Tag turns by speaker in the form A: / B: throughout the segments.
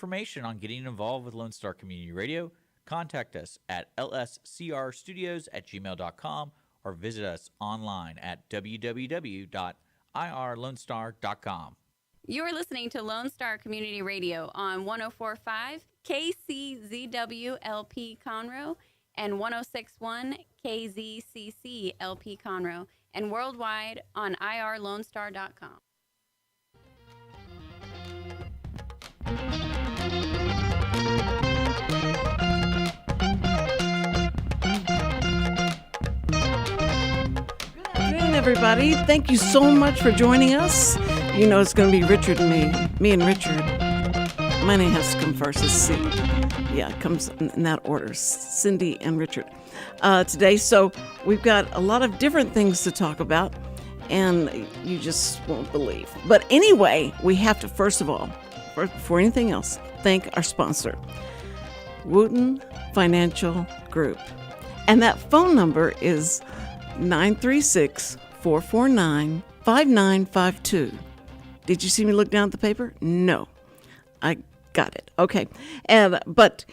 A: information on getting involved with Lone Star Community Radio, contact us at lscrstudios@gmail.com or visit us online at www.irlonestar.com.
B: You're listening to Lone Star Community Radio on 104.5 KCZW LP Conroe and 106.1 KZCC LP Conroe, and worldwide on irlonestar.com.
C: Good afternoon, everybody. Thank you so much for joining us. You know it's going to be Richard and me and Richard. My name has to come first as C. Yeah, it comes in that order, Cindy and Richard. Today, so we've got a lot of different things to talk about, and you just won't believe. But anyway, we have to, first of all, before anything else, thank our sponsor, Wootton Financial Group. And that phone number is 936-449-5952. Did you see me look down at the paper? No. I got it. Okay. But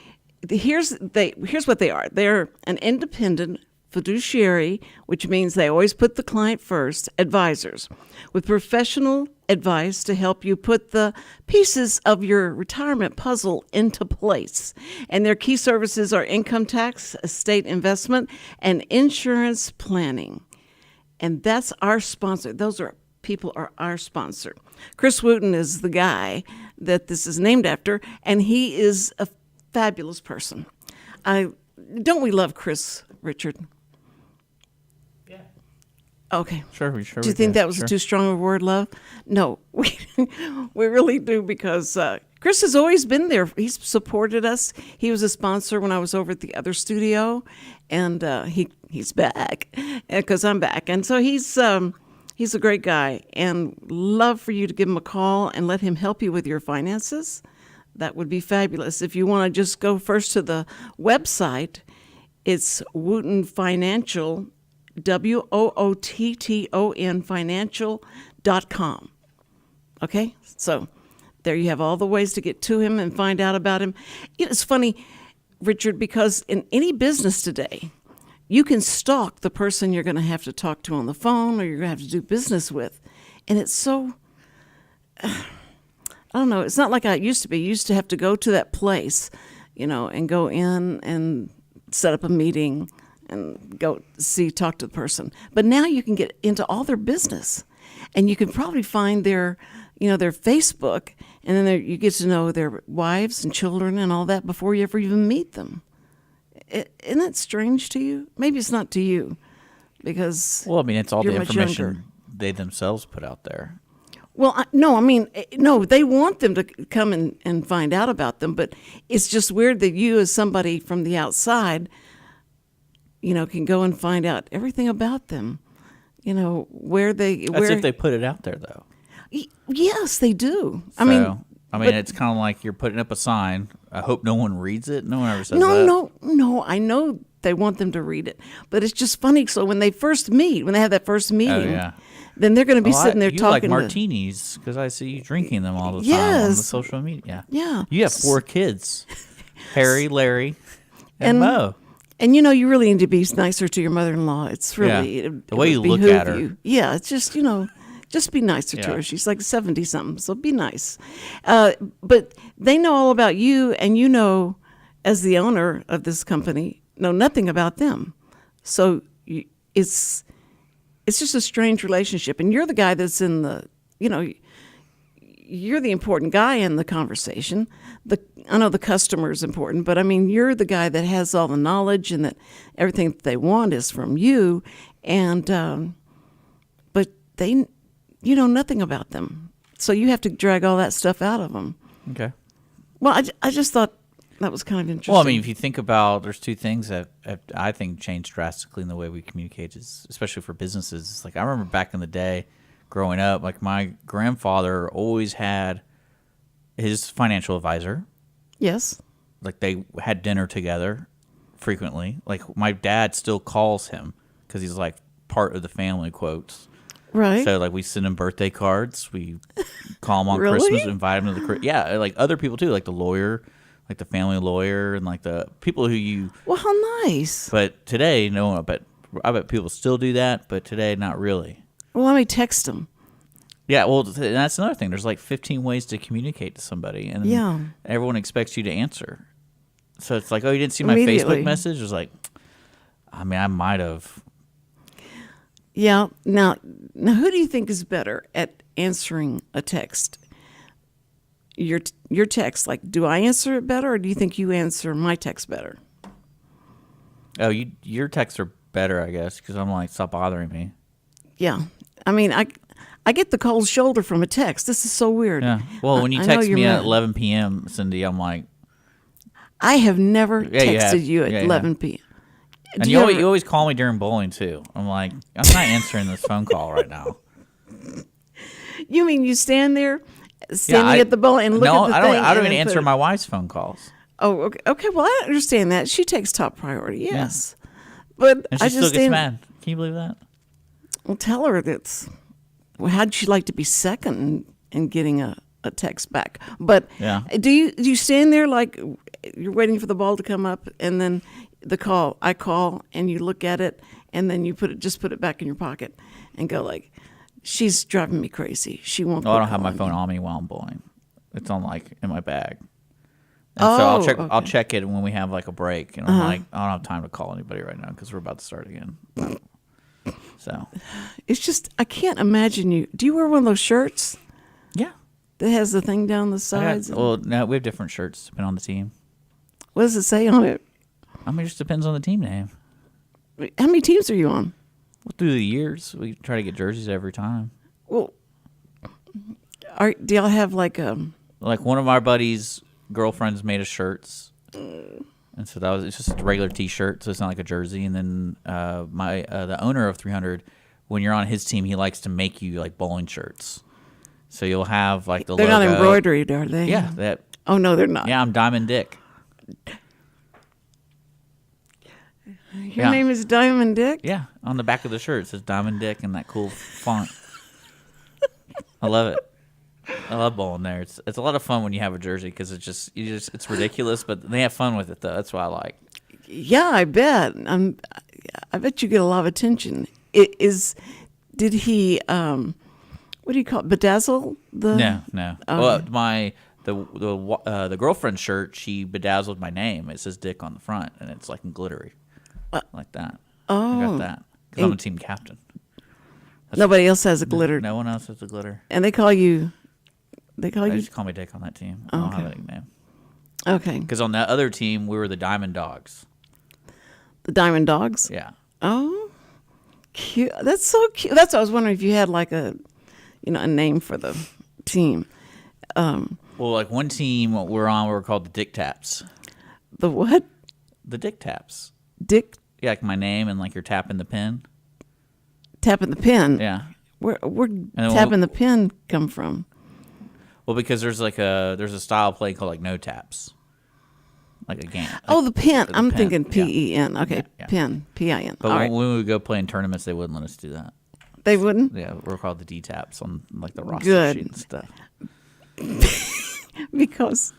C: here's what they are. They're an independent fiduciary, which means they always put the client first, advisors, with professional advice to help you put the pieces of your retirement puzzle into place. And their key services are income tax, estate investment, and insurance planning. And that's our sponsor. Those people are our sponsor. Chris Wootton is the guy that this is named after, and he is a fabulous person. Don't we love Chris, Richard? Okay.
A: Sure.
C: Do you think that was too strong a word, love? No, we really do, because Chris has always been there. He's supported us. He was a sponsor when I was over at the other studio, and he's back because I'm back. And so he's a great guy, and love for you to give him a call and let him help you with your finances. That would be fabulous. If you want to just go first to the website, it's Wootton Financial, WOOTTON financial.com. Okay? So there you have all the ways to get to him and find out about him. It's funny, Richard, because in any business today, you can stalk the person you're going to have to talk to on the phone or you're going to have to do business with. And it's so, I don't know, it's not like I used to be. You used to have to go to that place, and go in and set up a meeting and talk to the person. But now you can get into all their business, and you can probably find their Facebook, and then you get to know their wives and children and all that before you ever even meet them. Isn't that strange to you? Maybe it's not to you, because
A: it's all
C: the
A: information they themselves put out there.
C: Well, no, they want them to come and find out about them, but it's just weird that you, as somebody from the outside, can go and find out everything about them. Where they.
A: That's if they put it out there, though.
C: Yes, they do.
A: So, it's kind of like you're putting up a sign. I hope no one reads it. No one ever says that.
C: No. I know they want them to read it, but it's just funny. So when they have that first meeting, then they're going to be sitting there talking.
A: You like martinis because I see you drinking them all the time on the social media.
C: Yeah.
A: You have 4 kids: Harry, Larry, and Mo.
C: And you really need to be nicer to your mother-in-law. It's really
A: the way you look at her.
C: Yeah, it's just just be nicer to her. She's like 70-something, so be nice. But they know all about you, and as the owner of this company, know nothing about them. So it's just a strange relationship, and you're the guy that's in the you're the important guy in the conversation. I know the customer is important, but you're the guy that has all the knowledge and that everything that they want is from you. And but they, nothing about them, so you have to drag all that stuff out of them.
A: Okay.
C: Well, I just thought that was kind of interesting.
A: Well, if you think about, there's 2 things that I think changed drastically in the way we communicate, especially for businesses. It's like I remember back in the day, growing up, like my grandfather always had his financial advisor.
C: Yes.
A: Like they had dinner together frequently. Like my dad still calls him because he's like part of the family, quotes.
C: Right.
A: So like we send them birthday cards. We call them on
C: Really?
A: Christmas, invite them to the yeah, like other people too, like the lawyer, like the family lawyer, and like the people who you.
C: Well, how nice.
A: But today, no, I bet people still do that, but today not really.
C: Well, let me text them.
A: Yeah, well, that's another thing. There's like 15 ways to communicate to somebody, and
C: Yeah.
A: everyone expects you to answer. So it's like, oh, you didn't see my
C: Immediately.
A: Facebook message? It was like, I mean, I might have.
C: Yeah. Now, who do you think is better at answering a text? Your text, like, do I answer it better, or do you think you answer my text better?
A: Oh, your texts are better, I guess, because I'm like, stop bothering me.
C: Yeah. I mean, I get the cold shoulder from a text. This is so weird.
A: Yeah. Well, when you
C: I know
A: text
C: you're
A: me at
C: mad.
A: 11 p.m., Cindy, I'm like,
C: I have never
A: Yeah, you have.
C: texted you at
A: Yeah, you
C: 11 p.m.
A: and
C: Do
A: you
C: ever-
A: always call me during bowling too. I'm like, I'm not answering this phone call right now.
C: You mean you stand there, standing
A: I-
C: at the bowl and look
A: no,
C: at the
A: I
C: thing?
A: don't. I don't
C: and
A: even
C: then
A: answer
C: put it-
A: my wife's phone calls.
C: Oh, okay. Okay. Well, I understand that. She takes top priority. Yes. But
A: And she
C: I
A: still
C: just
A: gets
C: stand.
A: mad. Can you believe that?
C: Well, tell her that's. Well, how'd she like to be second in getting a text back? But
A: Yeah.
C: do you stand there like you're waiting for the ball to come up, and then I call, and you look at it, and then you put it back in your pocket, and go like, she's driving me crazy. She won't.
A: Oh, I
C: quit
A: don't have my
C: calling
A: phone
C: me.
A: on me while I'm bowling. It's on like in my bag. And so I'll check.
C: okay.
A: I'll check it when we have like a break, and I'm like, I don't have time to call anybody right now because we're about to start again. So
C: It's just I can't imagine you. Do you wear one of those shirts
A: yeah.
C: that has the thing down the
A: I
C: sides?
A: got, well, no, we have different shirts depending on the team.
C: What does it say on it?
A: I mean, it just depends on the team name.
C: How many teams are you on?
A: Well, through the years, we try to get jerseys every time.
C: Well, do y'all have like
A: Like one of our buddies' girlfriends made us shirts, and so it's just a regular T-shirt, so it's not like a jersey. And then the owner of 300, when you're on his team, he likes to make you like bowling shirts. So you'll have like the
C: they're
A: logo.
C: not embroidered, are they?
A: Yeah, that.
C: Oh no, they're not.
A: Yeah, I'm Diamond Dick.
C: Your name is Diamond Dick.
A: Yeah, on the back of the shirt it says Diamond Dick in that cool font. I love it. I love bowling there. It's a lot of fun when you have a jersey because it's ridiculous, but they have fun with it though. That's what I like.
C: Yeah, I bet. I bet you get a lot of attention. Did he? What do you call it? Bedazzle the?
A: No. Well, the girlfriend's shirt, she bedazzled my name. It says Dick on the front, and it's like glittery, like that. I got that because I'm a team captain.
C: Nobody else has a glitter,
A: No one else has the glitter.
C: and they call you. They call
A: They
C: you.
A: just call me Dick on that team. I don't have a nickname.
C: Okay,
A: Because on that other team, we were the Diamond Dogs.
C: the Diamond Dogs.
A: Yeah.
C: Oh, cute. That's so cute. That's what I was wondering if you had like a name for the team.
A: Well, like one team we're on, we were called the Dick Taps.
C: The what?
A: The Dick Taps.
C: Dick
A: Yeah, like my name and like you're tapping the pin.
C: tapping the pen.
A: Yeah.
C: Where
A: then
C: tapping the pen come from?
A: Well, because there's a style of play called like no taps. Like a game.
C: Oh, the pen.
A: the
C: I'm
A: pen,
C: thinking
A: yeah.
C: P-E-N. Okay,
A: Yeah, yeah.
C: pen. P-I-N.
A: But
C: All
A: when
C: right.
A: we would go play in tournaments, they wouldn't let us do that.
C: They wouldn't?
A: Yeah, we're called the D taps on like the roster
C: Good.
A: sheet and stuff.
C: Because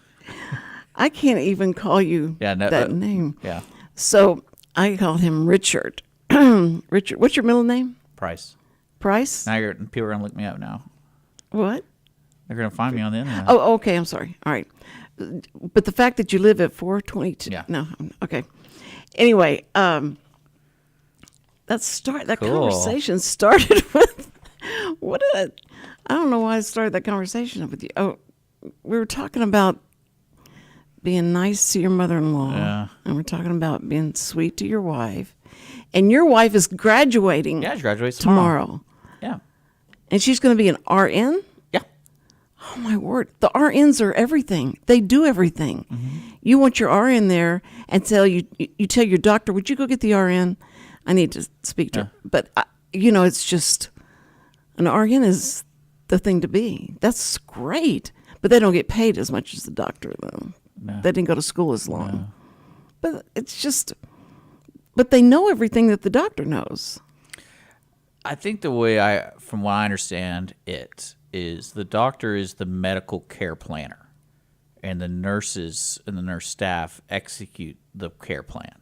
C: I can't even call you
A: Yeah, no,
C: that name.
A: Yeah,
C: So I called him Richard. Richard. What's your middle name?
A: Price.
C: Price?
A: Now people are gonna look me up now.
C: What?
A: They're gonna find me on the internet.
C: Oh, okay. I'm sorry. All right. But the fact that you live at 422.
A: Yeah.
C: No. Okay. Anyway, that
A: Cool.
C: conversation started with I don't know why I started that conversation with you. Oh, we were talking about being nice to your mother-in-law.
A: Yeah.
C: And we're talking about being sweet to your wife. And your wife is graduating
A: Yeah, she graduates
C: tomorrow.
A: Yeah.
C: And she's going to be an RN?
A: Yeah.
C: Oh my word. The RNs are everything. They do everything.
A: Mm-hmm.
C: You want your RN there and you tell your doctor, would you go get the RN? I need to speak to her. But, it's just, an RN is the thing to be. That's great. But they don't get paid as much as the doctor, though.
A: No.
C: They didn't go to school as long. But it's just, but they know everything that the doctor knows.
A: I think from what I understand it, is the doctor is the medical care planner, and the nurses and the nurse staff execute the care plan.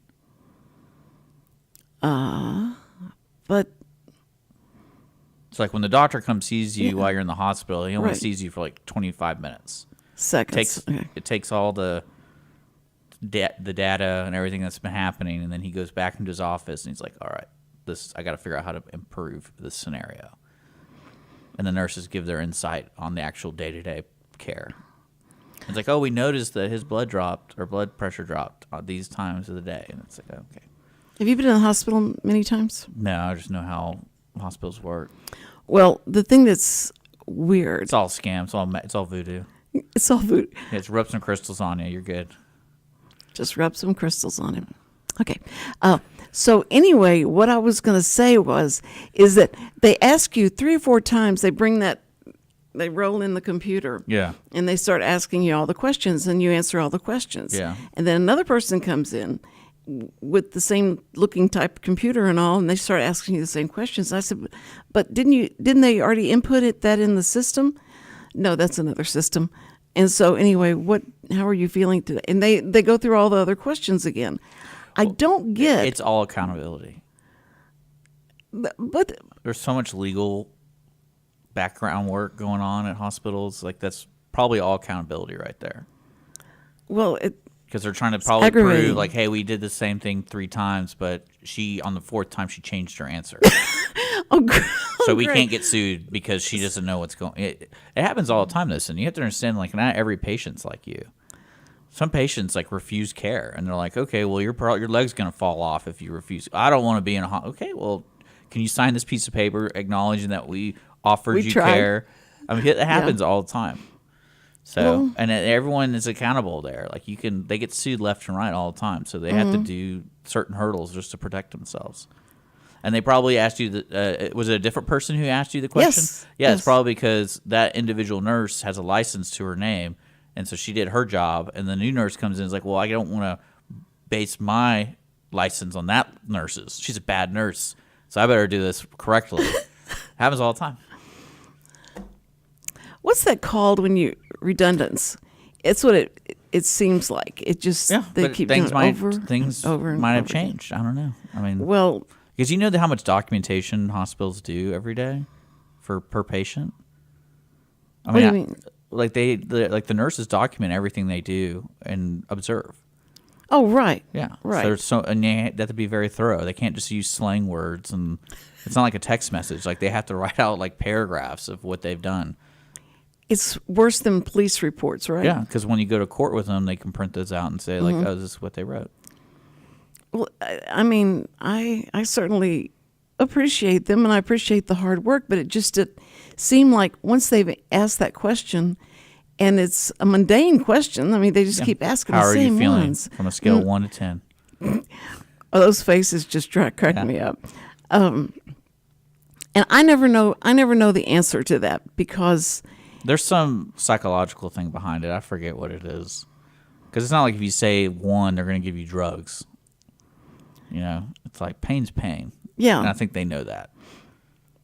C: But
A: It's like when the doctor comes sees you while you're in the hospital, he only
C: Right.
A: sees you for like 25 minutes.
C: seconds.
A: It takes all the data and everything that's been happening, and then he goes back into his office and he's like, all right, I got to figure out how to improve this scenario. And the nurses give their insight on the actual day-to-day care. It's like, oh, we noticed that his blood pressure dropped on these times of the day. And it's like, okay.
C: Have you been in the hospital many times?
A: No, I just know how hospitals work.
C: Well, the thing that's weird.
A: It's all scam. It's all voodoo.
C: It's all voodoo.
A: Yeah, it's rub some crystals on you. You're good.
C: Just rub some crystals on him. Okay. So anyway, what I was going to say is that they ask you 3 or 4 times. They roll in the computer.
A: Yeah.
C: And they start asking you all the questions, and you answer all the questions.
A: Yeah.
C: And then another person comes in with the same looking type computer and all, and they start asking you the same questions. And I said, but didn't they already input that in the system? No, that's another system. And so anyway, how are you feeling today? And they go through all the other questions again. I don't get.
A: It's all accountability.
C: But
A: There's so much legal background work going on at hospitals. Like, that's probably all accountability right there.
C: well,
A: Because they're trying to probably
C: aggravating.
A: prove, like, hey, we did the same thing 3 times, but on the 4th time, she changed her answer. So we
C: great.
A: can't get sued because she doesn't know what's going. It happens all the time. Listen, you have to understand, like, not every patient's like you. Some patients like refuse care, and they're like, okay, well, your leg's gonna fall off if you refuse. I don't want to be in a okay. Well, can you sign this piece of paper acknowledging that we offered
C: We
A: you
C: tried.
A: care? I mean, it happens all the time. So, and everyone is accountable there. Like, they get sued left and right all the time. So they have to do certain hurdles just to protect themselves. And they probably asked you, was it a different person who asked you the question?
C: Yes.
A: Yeah,
C: Yes.
A: it's probably because that individual nurse has a license to her name. And so she did her job. And the new nurse comes in and is like, well, I don't want to base my license on that nurse's. She's a bad nurse. So I better do this correctly. Happens all the time.
C: what's that called when you redundance? It's what it seems like. It just they
A: but
C: keep doing it over and over
A: might have
C: over again.
A: changed. I don't know. I mean,
C: Well,
A: because you know how much documentation hospitals do every day per patient. I
C: What do you
A: mean,
C: mean?
A: like the nurses document everything they do and observe.
C: oh right,
A: Yeah,
C: right.
A: And they have to be very thorough. They can't just use slang words, and it's not like a text message. Like, they have to write out like paragraphs of what they've done.
C: It's worse than police reports, right?
A: Yeah, because when you go to court with them, they can print those out and say like,
C: Mm-hmm.
A: "Oh, this is what they wrote."
C: Well, I mean, I certainly appreciate them, and I appreciate the hard work, but it seemed like once they've asked that question, and it's a mundane question, I mean, they just keep asking
A: How
C: the
A: are
C: same
A: you feeling
C: ones.
A: from a scale of 1 to 10?
C: Oh, those faces just crack me up. And I never know the answer to that because
A: There's some psychological thing behind it. I forget what it is. Because it's not like if you say 1, they're going to give you drugs. You know, it's like pain's pain.
C: Yeah.
A: And I think they know that.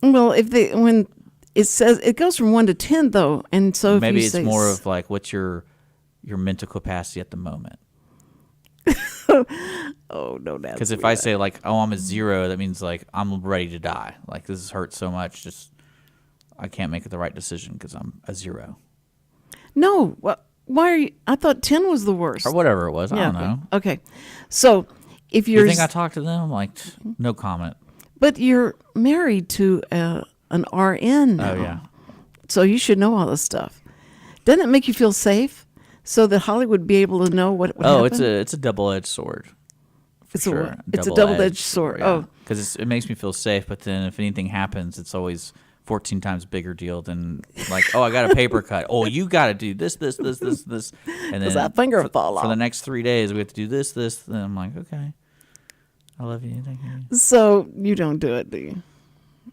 C: Well, when it says it goes from 1 to 10 though, and so if
A: Maybe
C: you
A: it's
C: say
A: more of like, what's your mental capacity at the moment?
C: oh no, that's
A: Because if I say like, oh, I'm a 0, that means like I'm ready to die. Like, this hurts so much, just I can't make the right decision because I'm a 0
C: no, why are you? I thought 10 was the worst.
A: or whatever it was. I don't know.
C: Okay, so if
A: You
C: you're
A: think I talked to them? Like, no comment.
C: but you're married to an RN now.
A: Oh yeah.
C: So you should know all this stuff. Doesn't it make you feel safe? So that Hollywood would be able to know what happened?
A: it's a double-edged sword.
C: It's
A: Sure.
C: a it's a double-edged sword. Oh,
A: because it makes me feel safe, but then if anything happens, it's always 14 times bigger deal than like, oh, I got a paper cut. Oh, you got to do this, and then
C: that finger will fall
A: for the
C: off.
A: next 3 days we have to do this. Then I'm like, okay, I love you, thank you.
C: so you don't do it, do you?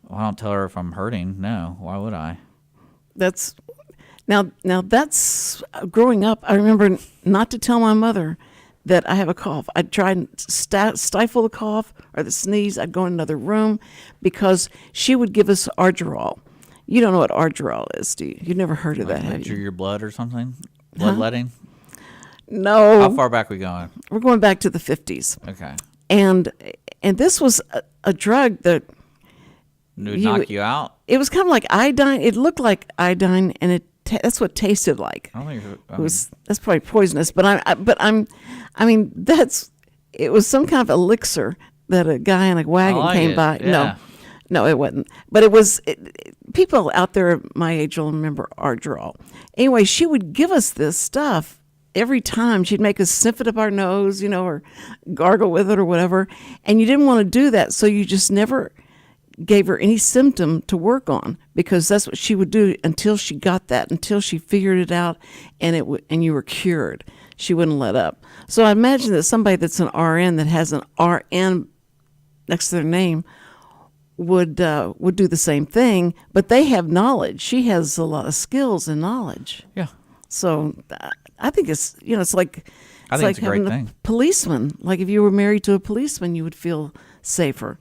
A: Well, I don't tell her if I'm hurting. No, why would I?
C: That's now that's growing up. I remember not to tell my mother that I have a cough. I'd try and stifle the cough or the sneeze. I'd go in another room because she would give us Argerol. You don't know what Argerol is, do you? You've never heard of that, have
A: Measure
C: you?
A: your blood or something? Bloodletting?
C: No.
A: How far back we going?
C: We're going back to the 50s.
A: Okay.
C: And this was a drug that
A: It would knock you out?
C: it was kind of like iodine. It looked like iodine, and that's what it tasted like.
A: I don't think
C: It was that's probably poisonous, but it was some kind of elixir that a guy in a wagon
A: like
C: came
A: it,
C: by.
A: yeah.
C: No, it wasn't. But it was people out there my age will remember Argerol. Anyway, she would give us this stuff every time. She'd make us sniff it up our nose, or gargle with it or whatever. And you didn't want to do that, so you just never gave her any symptom to work on, because that's what she would do until she got that, until she figured it out, and and you were cured. She wouldn't let up. So I imagine that somebody that's an RN that has an RN next to their name would do the same thing, but they have knowledge. She has a lot of skills and knowledge.
A: Yeah.
C: So I think it's it's like
A: I think it's a great
C: having
A: thing.
C: a policeman. Like if you were married to a policeman, you would feel safer.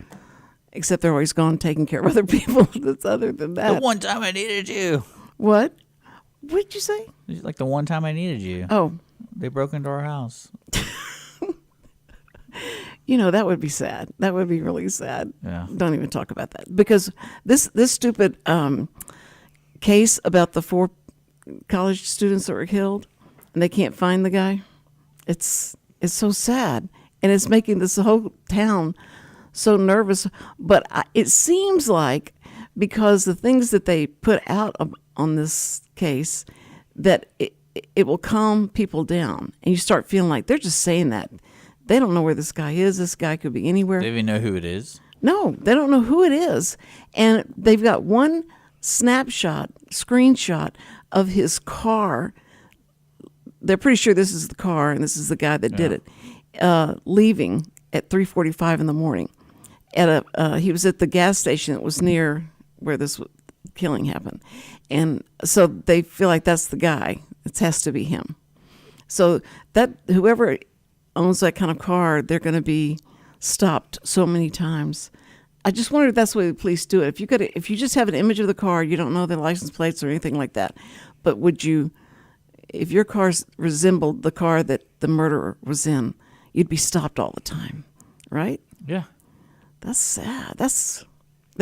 C: Except they're always gone taking care of other people. That's other than that.
A: The one time I needed you.
C: What? What did you say?
A: Like the one time I needed you.
C: Oh,
A: They broke into our house.
C: that would be sad. That would be really sad.
A: Yeah.
C: Don't even talk about that, because this stupid case about the 4 college students that were killed and they can't find the guy. It's so sad, and it's making this whole town so nervous. But it seems like, because the things that they put out on this case, that it will calm people down, and you start feeling like they're just saying that. They don't know where this guy is. This guy could be anywhere.
A: They even know who it is.
C: No, they don't know who it is. And they've got one screenshot of his car. They're pretty sure this is the car and this is the guy that did it, leaving at 3:45 in the morning. He was at the gas station that was near where this killing happened. And so they feel like that's the guy. It has to be him. So that whoever owns that kind of car, they're going to be stopped so many times. I just wonder if that's the way the police do it. If you just have an image of the car, you don't know the license plates or anything like that, but would you, if your car resembled the car that the murderer was in, you'd be stopped all the time, right?
A: Yeah.
C: That's sad. That's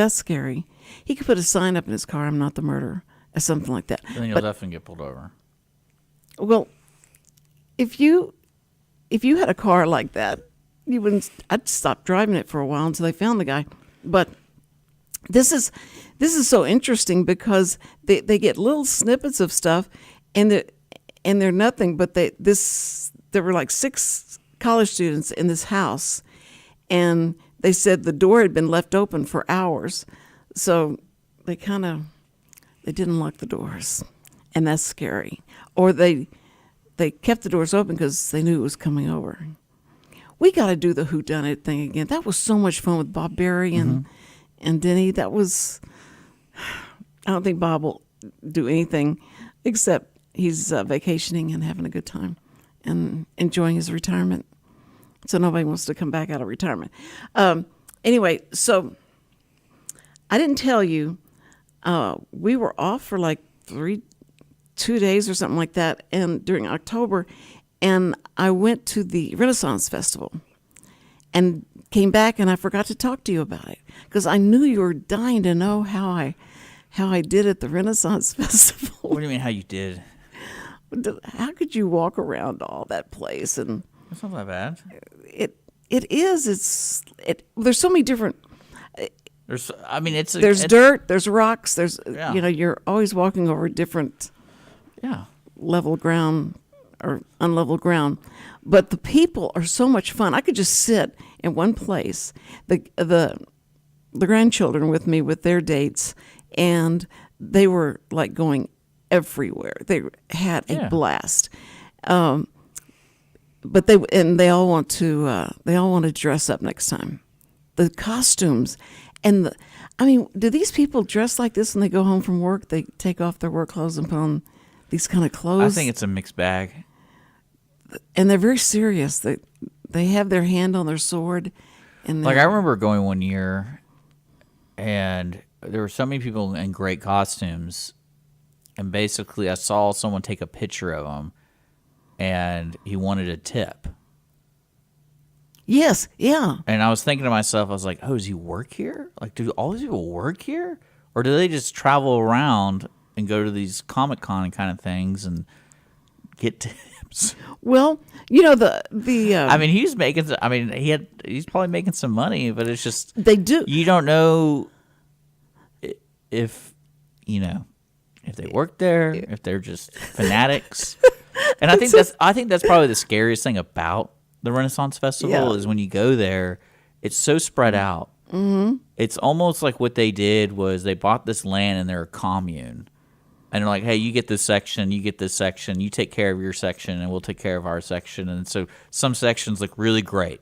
C: scary. He could put a sign up in his car, "I'm not the murderer," or something like that.
A: Then you'll definitely get pulled over.
C: Well, if you had a car like that, you wouldn't. I'd stop driving it for a while until they found the guy. But this is so interesting, because they get little snippets of stuff, and they're nothing. But there were like 6 college students in this house, and they said the door had been left open for hours, so they didn't lock the doors, and that's scary. Or they kept the doors open because they knew it was coming over. We got to do the whodunit thing again. That was so much fun with Bob Berry and Denny. That was. I don't think Bob will do anything except he's vacationing and having a good time and enjoying his retirement. So nobody wants to come back out of retirement. Anyway, so I didn't tell you. We were off for like 2 days or something like that, and during October, and I went to the Renaissance Festival and came back, and I forgot to talk to you about it because I knew you were dying to know how I did at the Renaissance Festival.
A: What do you mean how you did?
C: How could you walk around all that place? And
A: It's not that bad.
C: it is. There's so many different.
A: There's
C: Dirt, there's rocks, there's
A: Yeah.
C: You're always walking over different
A: Yeah.
C: level ground or unlevel ground, but the people are so much fun. I could just sit in one place. The grandchildren with me with their dates, and they were like going everywhere. They had a blast. But they all want to dress up next time. The costumes and do these people dress like this when they go home from work? They take off their work clothes and put on these kind of clothes.
A: I think it's a mixed bag.
C: and they're very serious. They have their hand on their sword, and
A: Like I remember going one year, and there were so many people in great costumes, and basically I saw someone take a picture of him, and he wanted a tip.
C: yes, yeah,
A: And I was thinking to myself, I was like, oh, does he work here? Like, do all these people work here? Or do they just travel around and go to these Comic-Con kind of things and get tips?
C: well, the
A: I mean, he's making, I mean, he's probably making some money, but it's just,
C: they do.
A: you don't know if, if they work there, if they're just fanatics. And I think that's probably the scariest thing about the Renaissance Festival is when you go there, it's so spread out. Mm-hmm. It's almost like what they did was they bought this land and they're a commune. And they're like, hey, you get this section, you get this section, you take care of your section, and we'll take care of our section. And so some sections look really great.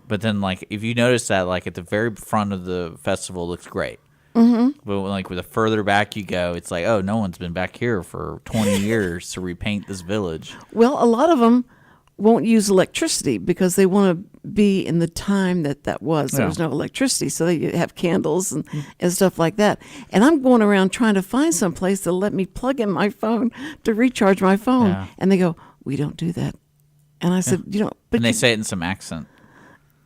A: But then, like, if you notice that, like, at the very front of the festival looks great. Mm-hmm. But, like, with the further back you go, it's like, oh, no one's been back here for 20 years to repaint this village.
C: Well, a lot of them won't use electricity because they want to be in the time that was. There was no electricity, so they have candles and stuff like that. And I'm going around trying to find some place to let me plug in my phone to recharge my phone.
A: Yeah.
C: And they go, we don't do that. And I said, but
A: And they say it in some accent.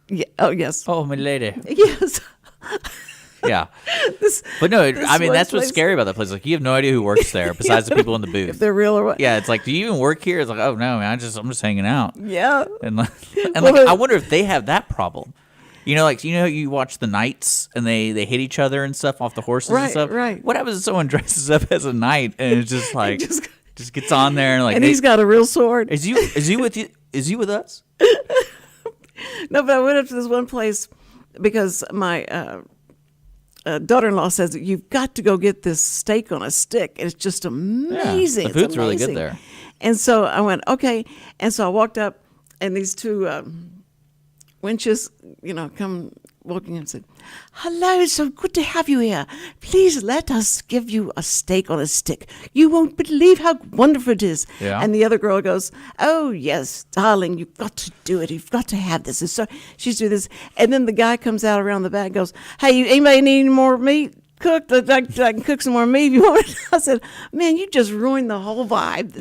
C: yeah, oh, yes.
A: Oh, my lady.
C: Yes.
A: Yeah. But no, I mean, that's what's scary about that place. Like, you have no idea who works there besides the people in the booth.
C: If they're real or what.
A: Yeah, it's like, do you even work here? It's like, oh, no, man, I'm just hanging out.
C: Yeah.
A: And I wonder if they have that problem. You watch the knights and they hit each other and stuff off the horses and stuff.
C: Right.
A: What happens if someone dresses up as a knight and it's just like just gets on there and like,
C: And he's got a real sword.
A: is he with you? Is he with us?
C: No, but I went up to this one place because my daughter-in-law says that you've got to go get this steak on a stick. It's just amazing.
A: Yeah, the food's
C: it's
A: really
C: amazing.
A: good there.
C: And so I went, okay. And so I walked up, and these two wenches, come walking in and said, hello, it's so good to have you here. Please let us give you a steak on a stick. You won't believe how wonderful it is.
A: Yeah.
C: And the other girl goes, oh, yes, darling, you've got to do it. You've got to have this. And so she's doing this. And then the guy comes out around the back and goes, hey, anybody need any more meat cooked? I can cook some more meat if you want it. I said, man, you just ruined the whole vibe.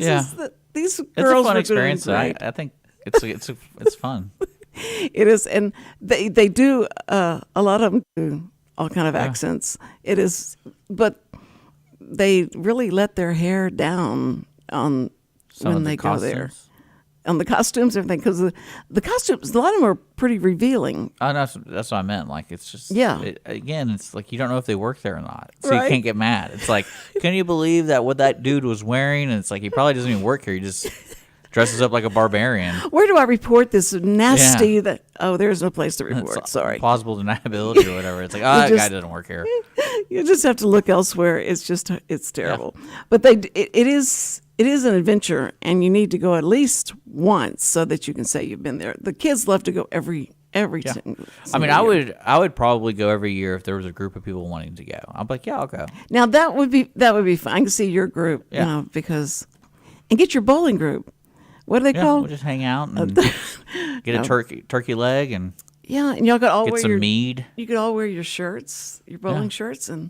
C: These
A: It's
C: girls
A: a fun
C: are
A: experience.
C: doing great.
A: I think it's fun.
C: It is, and they do a lot of them do all kind of accents. It is, but they really let their hair down on when they go there. On the costumes, everything, because the costumes, a lot of them are pretty revealing.
A: Oh, no, that's what I meant. Like, it's just, again, it's like you don't know if they work there or not. So you can't get mad. It's like, can you believe that what that dude was wearing? And it's like, he probably doesn't even work here. He just dresses up like a barbarian.
C: Where do I report this nasty there's no place to report.
A: It's
C: Sorry.
A: Plausible deniability or whatever. It's like, that guy doesn't work here.
C: You just have to look elsewhere. It's terrible. But it is an adventure, and you need to go at least once so that you can say you've been there. The kids love to go every single
A: I mean,
C: year.
A: I would probably go every year if there was a group of people wanting to go. I'm like, yeah, I'll go.
C: Now that would be fun. I can see your group, and get your bowling group. What are they called?
A: We'll just hang out and get a turkey leg and
C: and y'all could all
A: get
C: wear
A: some mead.
C: You could all wear your shirts, your bowling shirts, and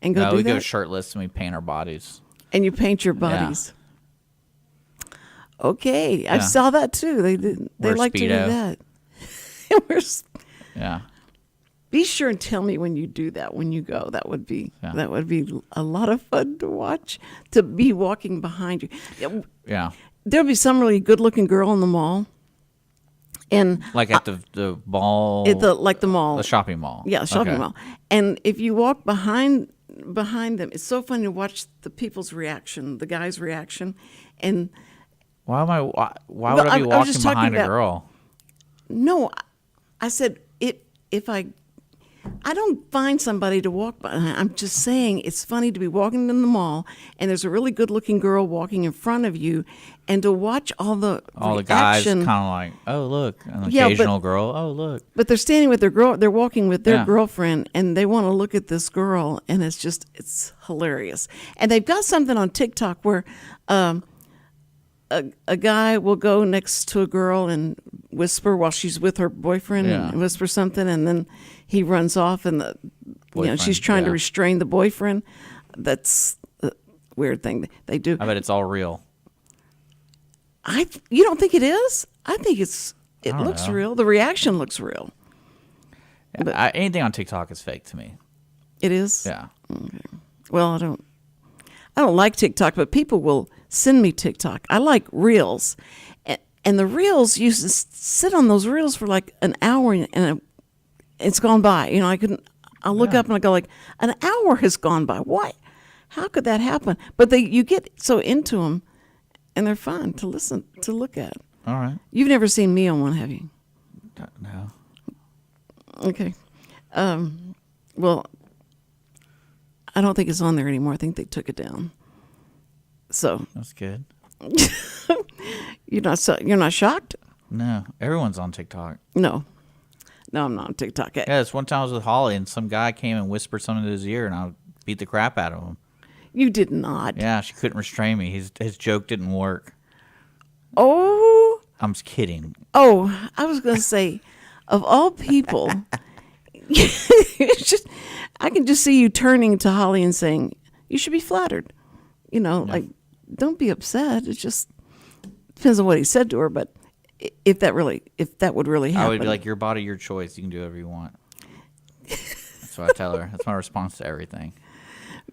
C: go
A: No,
C: do
A: we
C: that.
A: go shirtless and we paint our bodies.
C: And you paint your bodies. Okay, I saw that too. They
A: Wear
C: like
A: Speedo.
C: to do that.
A: Yeah.
C: Be sure and tell me when you do that. When you go, that would be a lot of fun to watch. To be walking behind you.
A: Yeah.
C: There'll be some really good-looking girl in the mall, and
A: Like at the mall.
C: the mall,
A: the shopping mall.
C: Yeah, shopping mall. And if you walk behind them, it's so fun to watch the people's reaction, the guy's reaction, and.
A: Why would I be walking behind a girl?
C: No, I said if I don't find somebody to walk behind. I'm just saying it's funny to be walking in the mall and there's a really good-looking girl walking in front of you, and to watch all the
A: guys
C: reaction.
A: kind of like, oh look, an occasional girl, oh look.
C: But they're standing with their girl. They're walking with their girlfriend, and they want to look at this girl, and it's hilarious. And they've got something on TikTok where. a guy will go next to a girl and whisper while she's with her boyfriend and whisper something, and then he runs off, and she's trying to restrain the boyfriend. That's a weird thing they do.
A: I bet it's all real.
C: You don't think it is? I think it
A: don't
C: looks
A: know.
C: real. The reaction looks real.
A: Yeah,
C: But-
A: anything on TikTok is fake to me.
C: It is?
A: Yeah.
C: Well, I don't like TikTok, but people will send me TikTok. I like Reels. And the Reels, you sit on those Reels for like an hour and it's gone by. I'll look up and I go like, an hour has gone by. Why? How could that happen? But you get so into them and they're fun to look at.
A: All right.
C: You've never seen me on one, have you?
A: No.
C: Okay. Well, I don't think it's on there anymore. I think they took it down. So
A: That's good.
C: you're not shocked?
A: No. Everyone's on TikTok.
C: No, I'm not on TikTok.
A: Yeah, this one time I was with Holly and some guy came and whispered something to his ear and I beat the crap out of him.
C: You did not.
A: Yeah, she couldn't restrain me. His joke didn't work.
C: Oh,
A: I'm just kidding.
C: I was going to say, of all people, I can just see you turning to Holly and saying, "You should be flattered." Like, don't be upset. It just depends on what he said to her. But if that would really happen,
A: I would be like, your body, your choice. You can do whatever you want. That's what I tell her. That's my response to everything.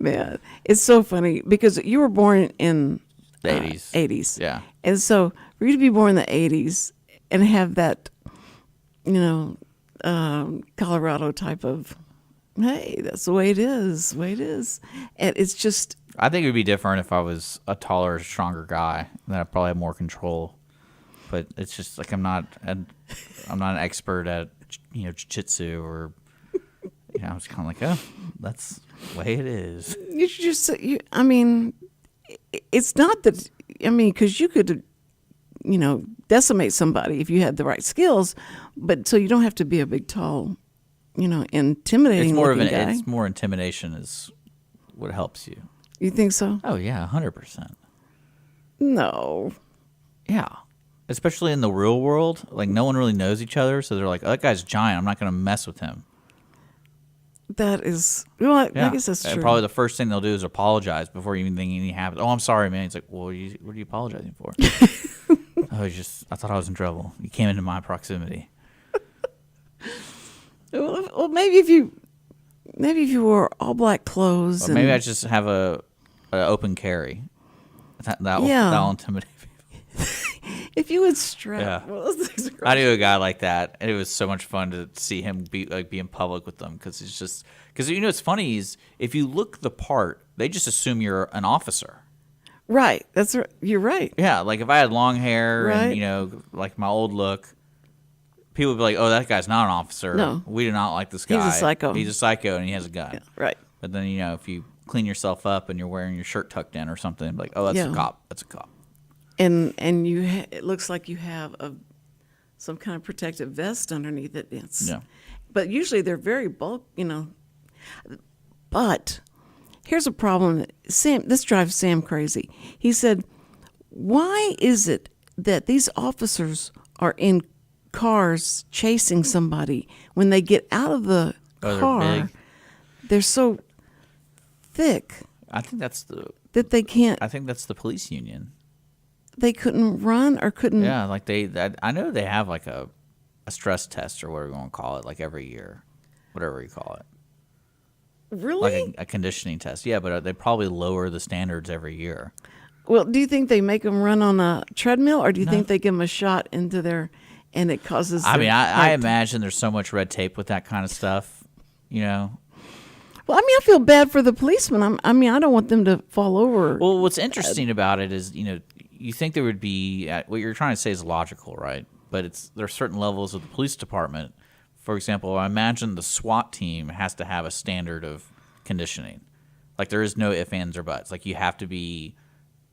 C: man, it's so funny because you were born in
A: The 80s.
C: 80s.
A: Yeah.
C: And so for you to be born in the 80s and have that, Colorado type of, hey, that's the way it is, And it's just,
A: I think it would be different if I was a taller, stronger guy. Then I'd probably have more control. But it's just like I'm not an expert at jiu-jitsu or I'm just kind of like, oh, that's the way it is.
C: you should just, it's not that, because you could, decimate somebody if you had the right skills, but so you don't have to be a big, tall, intimidating looking guy.
A: It's more intimidation is what helps you.
C: You think so?
A: Oh yeah, 100%.
C: No.
A: Yeah. Especially in the real world, like no one really knows each other, so they're like, oh, that guy's giant. I'm not going to mess with him.
C: That is, I guess that's
A: And
C: true.
A: probably the first thing they'll do is apologize before you even think anything happens. Oh, I'm sorry, man. He's like, well, what are you apologizing for? I thought I was in trouble. You came into my proximity.
C: Well, maybe if you wore all black clothes,
A: Or maybe I just have a open carry. That'll intimidate people.
C: if you would strap.
A: Yeah.
C: Well, those things are
A: I knew a guy like that, and it was so much fun to see him be in public with them because what's funny is if you look the part, they just assume you're an officer.
C: right. That's right. You're right.
A: Yeah, like if I had long hair
C: Right.
A: and like my old look, people would be like, "Oh, that guy's not an officer.
C: No.
A: We do not like this guy.
C: He's a psycho.
A: He's a psycho, and he has a gun."
C: Yeah, right.
A: But then if you clean yourself up and you're wearing your shirt tucked in or something, like, "Oh, that's
C: Yeah.
A: a cop. That's a cop."
C: And it looks like you have some kind of protective vest underneath it.
A: Yeah.
C: But usually they're very bulk, But here's a problem. This drives Sam crazy. He said, "Why is it that these officers are in cars chasing somebody when they get out of the
A: Oh,
C: car?
A: they're big?
C: They're so thick
A: I think that's the
C: police
A: union.
C: they couldn't run or couldn't."
A: Yeah, like I know they have like a stress test or whatever you want to call it, like every year, whatever you call it.
C: Really?
A: Like a conditioning test. Yeah, but they probably lower the standards every year.
C: Well, do you think they make them run on a treadmill, or do you think they give them a shot into their, and it causes?
A: I mean, I
C: heart-
A: imagine there's so much red tape with that kind of stuff.
C: Well, I feel bad for the policemen. I don't want them to fall over.
A: Well, what's interesting about it is, you think there would be what you're trying to say is logical, right? But there are certain levels of the police department. For example, I imagine the SWAT team has to have a standard of conditioning. Like there is no ifs, ands, or buts. Like you have to be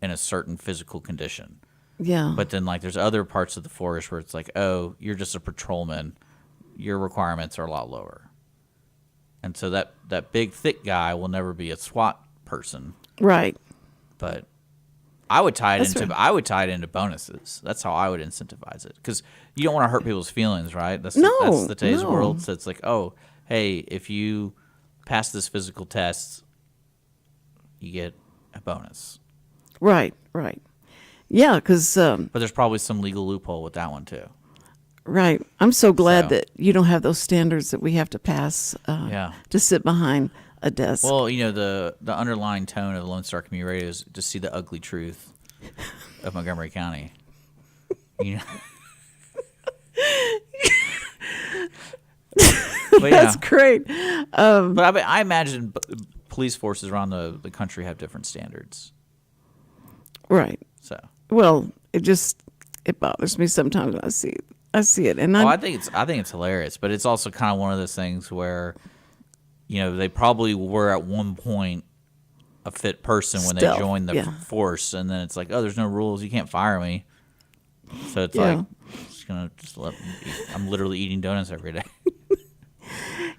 A: in a certain physical condition.
C: Yeah.
A: But then like there's other parts of the force where it's like, oh, you're just a patrolman. Your requirements are a lot lower. And so that big thick guy will never be a SWAT person.
C: Right.
A: But I would tie it
C: That's
A: into
C: right.
A: I would tie it into bonuses. That's how I would incentivize it, because you don't want to hurt people's feelings, right? That's
C: No,
A: the today's
C: no.
A: world. So it's like, oh, hey, if you pass this physical test, you get a bonus.
C: Right. Yeah, because
A: But there's probably some legal loophole with that one too.
C: right. I'm so glad
A: So-
C: that you don't have those standards that we have to pass
A: Yeah.
C: to sit behind a desk.
A: Well, the underlying tone of Lone Star Community Radio is to see the ugly truth of Montgomery County. You know. But,
C: That's great.
A: But I imagine police forces around the country have different standards.
C: Right.
A: So,
C: Well, it bothers me sometimes when I see it, and
A: I think it's hilarious, but it's also kind of one of those things where, they probably were at one point a fit person when
C: Stealth,
A: they joined the
C: yeah.
A: force, and then it's like, oh, there's no rules, you can't fire me. So it's
C: Yeah.
A: like, just gonna let me eat. I'm literally eating donuts every day.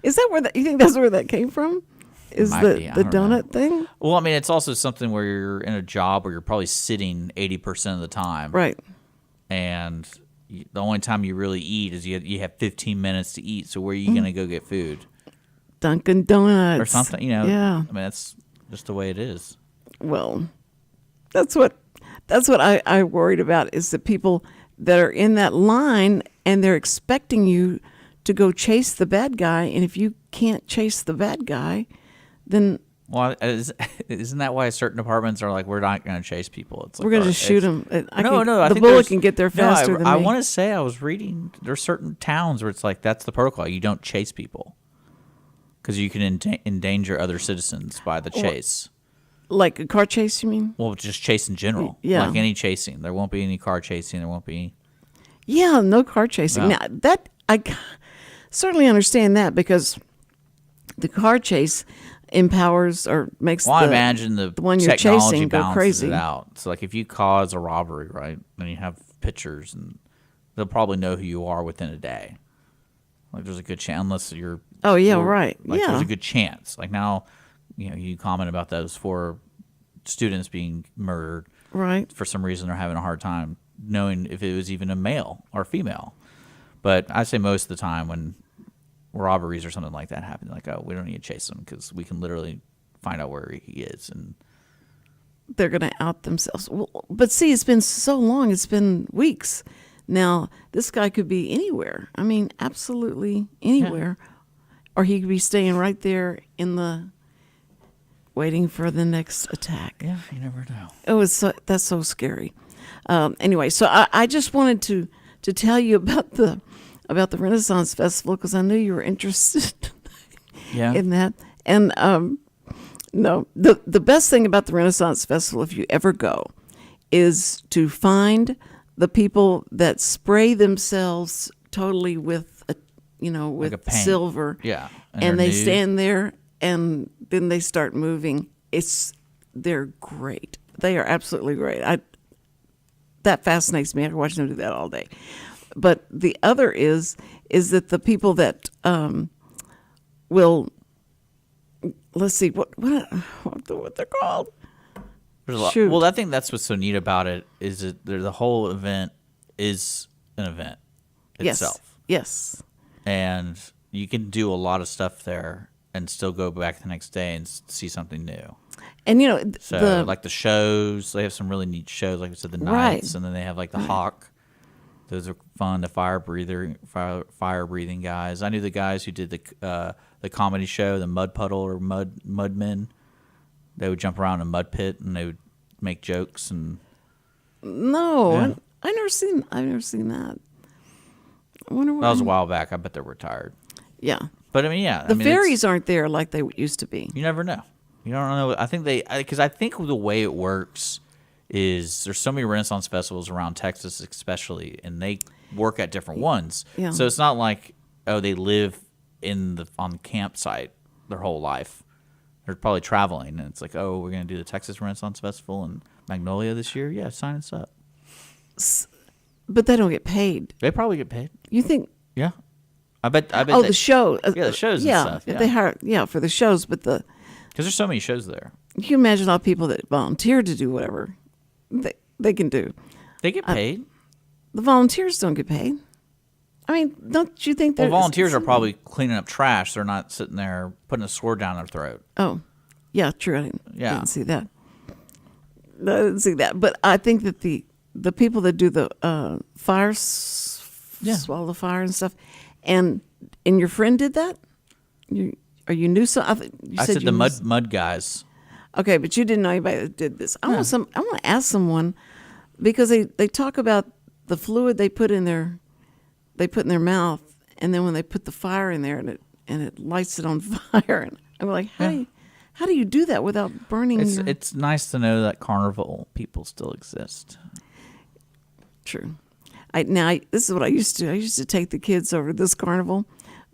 C: is that you think that's where that came from? Is
A: Might
C: the
A: be, I
C: the
A: don't know.
C: donut thing?
A: Well, I mean, it's also something where you're in a job where you're probably sitting 80% of the time,
C: Right.
A: and the only time you really eat is you have 15 minutes to eat. So where are you gonna go get food
C: Dunkin' Donuts
A: or something? Yeah.
C: Yeah.
A: I mean, that's just the way it is.
C: Well, that's what I worried about is the people that are in that line and they're expecting you to go chase the bad guy, and if you can't chase the bad guy, then
A: Well, isn't that why certain departments are like, we're not going to chase people? It's like,
C: we're going to
A: or
C: just shoot
A: it's-
C: them.
A: I
C: the
A: think
C: bullet
A: there's-
C: can get there
A: no,
C: faster than
A: I
C: me.
A: want to say I was reading there's certain towns where it's like that's the protocol. You don't chase people because you can endanger other citizens by the chase.
C: Like a car chase, you mean?
A: Well, just chase in general.
C: Yeah.
A: Like any chasing. There won't be any car chasing. There won't be.
C: Yeah, no car chasing.
A: No.
C: Now that I certainly understand that because the car chase empowers or makes
A: Well, I
C: the
A: imagine the
C: one you're
A: technology
C: chasing go
A: balances
C: crazy.
A: it out. So, like, if you cause a robbery, right, and you have pictures, and they'll probably know who you are within a day. Like, there's a good chance, unless you're.
C: Oh, yeah, right.
A: Like,
C: Yeah.
A: there's a good chance. Like now, you comment about those 4 students being murdered.
C: Right.
A: For some reason, they're having a hard time knowing if it was even a male or female. But I say most of the time when robberies or something like that happen, like, oh, we don't need to chase him because we can literally find out where he is. And
C: They're going to out themselves. Well, but see, it's been so long. It's been weeks. Now, this guy could be anywhere. I mean, absolutely anywhere. Or he could be staying right there waiting for the next attack.
A: yeah, you never know.
C: That's so scary. Anyway, so I just wanted to tell you about the Renaissance Festival because I knew you were interested
A: Yeah.
C: in that. And no, the best thing about the Renaissance Festival, if you ever go, is to find the people that spray themselves totally with with
A: a paint.
C: silver.
A: Yeah.
C: And
A: they're
C: they
A: nude.
C: stand there and then they start moving. They're great. They are absolutely great. That fascinates me. I can watch them do that all day. But the other is that the people that will, let's see what they're called.
A: There's a lot.
C: Shoot.
A: Well, I think that's what's so neat about it is that the whole event is an event itself.
C: Yes.
A: And you can do a lot of stuff there and still go back the next day and see something new.
C: And
A: So, like the shows, they have some really neat shows. Like I said, the
C: Right.
A: Knights, and then they have like the Hawk. Those are fun. The fire breathing guys. I knew the guys who did the comedy show, the Mud Puddle or Mudmen. They would jump around a mud pit and they would make jokes and.
C: no,
A: Yeah.
C: I've never seen that. I wonder why.
A: That was a while back. I bet they're retired.
C: Yeah.
A: But I mean, yeah.
C: The fairies aren't there like they used to be.
A: You never know. You don't know. I think because I think the way it works is there's so many Renaissance festivals around Texas, especially, and they work at different ones.
C: Yeah.
A: So it's not like they live on the campsite their whole life. They're probably traveling, and it's like, oh, we're gonna do the Texas Renaissance Festival in Magnolia this year. Yeah, sign us up.
C: But they don't get paid.
A: They probably get paid.
C: You think?
A: Yeah, I bet.
C: Oh, the show.
A: Yeah, the shows and
C: yeah,
A: stuff, yeah.
C: they hire for the shows, but
A: because there's so many shows there.
C: you can imagine all the people that volunteer to do whatever. they can do.
A: They get paid.
C: The volunteers don't get paid. I mean, don't you think that?
A: Well, volunteers are probably cleaning up trash. They're not sitting there putting a sword down their throat.
C: Oh, yeah, true. I
A: Yeah.
C: didn't see that. I didn't see that. But I think that the people that do the fires, swallow the fire and stuff, and your friend did that. You knew some?
A: I said the mud guys.
C: Okay, but you didn't know anybody that did this. I want to ask someone because they talk about the fluid they put in their mouth, and then when they put the fire in there and it lights it on fire, and I'm like, how do you do that without burning?
A: It's nice to know that carnival people still exist.
C: True. This is what I used to do. I used to take the kids over to this carnival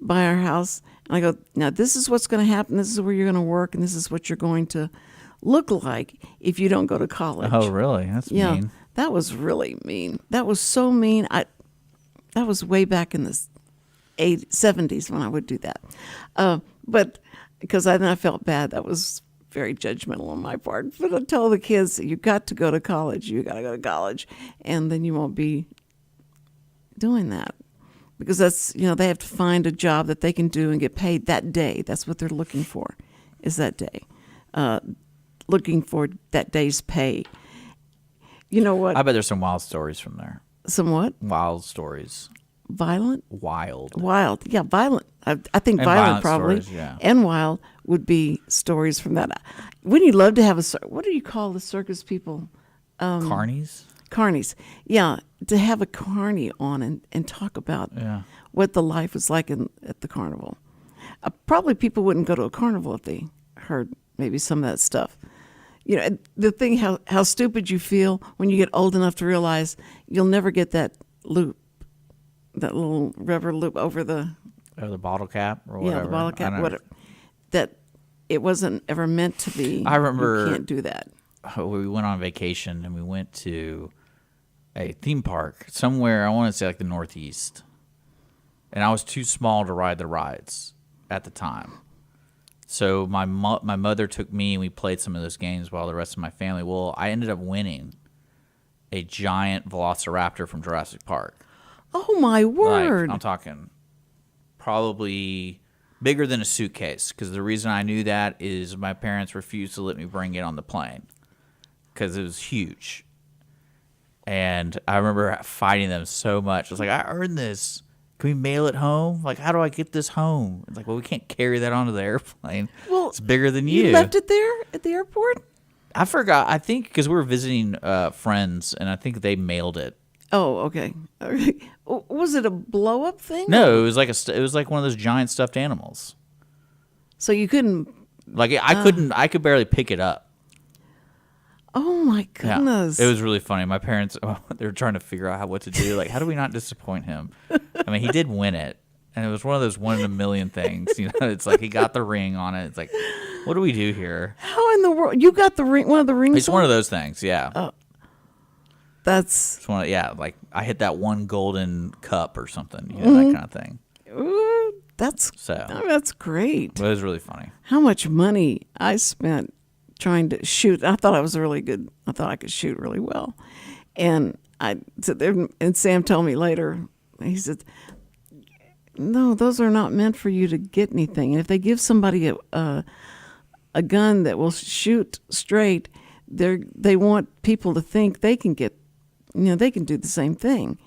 C: by our house, and I go, now this is what's going to happen. This is where you're going to work, and this is what you're going to look like if you don't go to college.
A: Oh, really? That's mean.
C: That was really mean. That was so mean. That was way back in the 70s when I would do that. But because I felt bad, that was very judgmental on my part. But I tell the kids, you got to go to college. You got to go to college, and then you won't be doing that. Because that's, they have to find a job that they can do and get paid that day. That's what they're looking for, is that day. Looking for that day's pay. You know what?
A: I bet there's some wild stories from there.
C: Some what?
A: Wild stories.
C: Violent?
A: Wild.
C: Yeah, violent. I think
A: And
C: violent probably.
A: stories, yeah.
C: And wild would be stories from that. Wouldn't you love to have what do you call the circus people?
A: Carnies?
C: Carnies. Yeah, to have a carny on and talk about what the life was like at the carnival. Probably people wouldn't go to a carnival if they heard maybe some of that stuff. The thing, how stupid you feel when you get old enough to realize you'll never get that loop, that little rubber loop over the...
A: Or the bottle cap or whatever.
C: Yeah, the bottle cap, whatever. That it wasn't ever meant to be.
A: I remember...
C: You can't do that.
A: We went on vacation and we went to a theme park somewhere, I want to say like the Northeast. And I was too small to ride the rides at the time. So my mother took me and we played some of those games while the rest of my family. Well, I ended up winning a giant velociraptor from Jurassic Park.
C: Oh, my word.
A: I'm talking probably bigger than a suitcase, because the reason I knew that is my parents refused to let me bring it on the plane because it was huge. And I remember fighting them so much. I was like, I earned this. Can we mail it home? Like, how do I get this home? It's like, well, we can't carry that onto the airplane. Well, it's bigger than you.
C: You left it there at the airport?
A: I forgot. I think because we were visiting friends, and I think they mailed it.
C: Oh, okay. Was it a blow-up thing?
A: No, it was like one of those giant stuffed animals.
C: So you couldn't...
A: Like, I could barely pick it up.
C: Oh, my goodness.
A: Yeah. It was really funny. My parents, they were trying to figure out what to do. Like, how do we not disappoint him? I mean, he did win it. And it was one of those one in a million things. It's like he got the ring on it. It's like, what do we do here?
C: How in the world? You got the ring, one of the rings
A: It's
C: on?
A: one of those things, yeah.
C: Oh. That's...
A: It's like I hit that one golden cup or something, that kind of thing.
C: Ooh, that's great.
A: But it was really funny.
C: How much money I spent trying to shoot. I thought I was really good. I thought I could shoot really well. And I sit there, and Sam told me later, he said, no, those are not meant for you to get anything. And if they give somebody a gun that will shoot straight, they want people to think they can get, they can do the same thing.